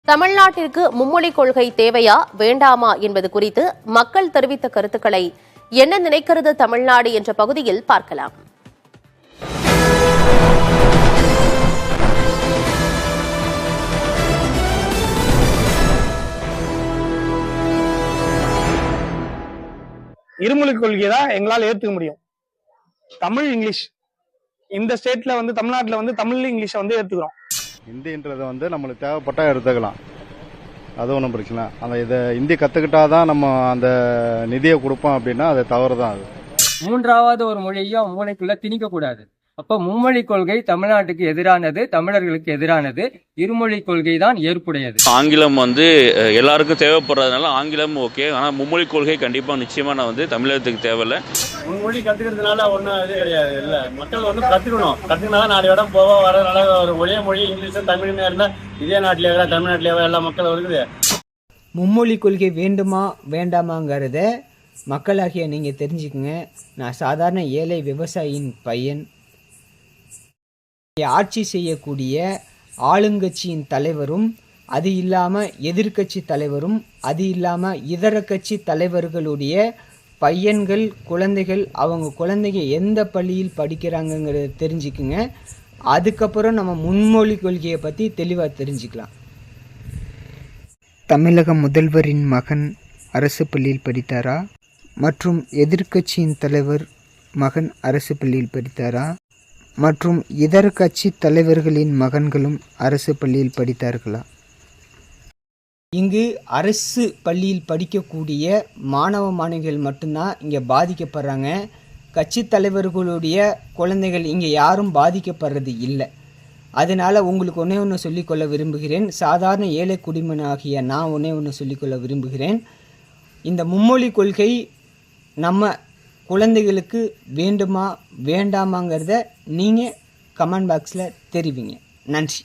தமிழ்நாட்டிற்கு மும்மொழி கொள்கை தேவையா வேண்டாமா என்பது குறித்து மக்கள் தெரிவித்த கருத்துக்களை என்ன நினைக்கிறது தமிழ்நாடு என்ற பகுதியில் பார்க்கலாம். இருமொழி கொள்கையை தான் எங்களால் ஏற்றுக்க முடியும். தமிழ் இங்கிலீஷ் இந்த ஸ்டேட்ல தமிழ்நாட்டில் தமிழ் இங்கிலீஷை ஏற்றுக்கிறோம். ஹிந்தின்றது நம்மளுக்கு தேவைப்பட்டா எடுத்துக்கலாம், அது ஒன்றும் பிரச்சனை. அந்த இதை ஹிந்தி கற்றுக்கிட்டாதான் நம்ம அந்த நிதியை கொடுப்போம் அப்படின்னா அது தவறு தான். அது மூன்றாவது ஒரு மொழியும் மூளைக்குள்ள திணிக்க கூடாது. அப்ப மும்மொழி கொள்கை தமிழ்நாட்டுக்கு எதிரானது, தமிழர்களுக்கு எதிரானது. இருமொழி கொள்கை தான் ஏற்புடையது. ஆங்கிலம் எல்லாருக்கும் தேவைப்படுறதுனால ஆங்கிலம் ஓகே, ஆனா மும்மொழி கொள்கை கண்டிப்பா நிச்சயமா தமிழகத்துக்கு தேவையில்லை. மும்மொழி கத்துக்கிறதுனால ஒன்றும் இது கிடையாது. இல்லை, மக்கள் கத்துக்கணும். கத்துக்கினா நாலு இடம் போக வர நல்ல ஒரு ஒரே மொழி இங்கிலீஷும் தமிழ்னு இருந்தா இதே நாட்டிலேயே தமிழ்நாட்டிலேயே எல்லா மக்கள் இருக்குது. மும்மொழி கொள்கை வேண்டுமா வேண்டாமாங்கிறத மக்களாகிய நீங்கள் தெரிஞ்சுக்குங்க. நான் சாதாரண ஏழை விவசாயியின் பையன். ஆட்சி செய்யக்கூடிய ஆளுங்கட்சியின் தலைவரும், அது இல்லாமல் எதிர்கட்சி தலைவரும், அது இல்லாமல் இதர கட்சி தலைவர்களுடைய பையன்கள், குழந்தைகள், அவங்க குழந்தைங்க எந்த பள்ளியில் படிக்கிறாங்கங்கிறத தெரிஞ்சுக்குங்க. அதுக்கப்புறம் நம்ம முன்மொழி கொள்கையை பற்றி தெளிவாக தெரிஞ்சுக்கலாம். தமிழக முதல்வரின் மகன் அரசு பள்ளியில் படித்தாரா மற்றும் எதிர்கட்சியின் தலைவர் மகன் அரசு பள்ளியில் படித்தாரா மற்றும் இதர கட்சி தலைவர்களின் மகன்களும் அரசு பள்ளியில் படித்தார்களா? இங்கு அரசு பள்ளியில் படிக்கக்கூடிய மாணவ மாணவிகள் மட்டும்தான் இங்கே பாதிக்கப்படுறாங்க. கட்சி தலைவர்களுடைய குழந்தைகள் இங்கே யாரும் பாதிக்கப்படுறது இல்லை. அதனால் உங்களுக்கு ஒன்று சொல்லிக்கொள்ள விரும்புகிறேன். சாதாரண ஏழை குடிமகனாகிய நான் ஒன்று சொல்லிக்கொள்ள விரும்புகிறேன். இந்த மும்மொழி கொள்கை நம்ம குழந்தைகளுக்கு வேண்டுமா வேண்டாமாங்கிறத நீங்கள் கமெண்ட் பாக்ஸில் தெரிவிங்க. நன்றி.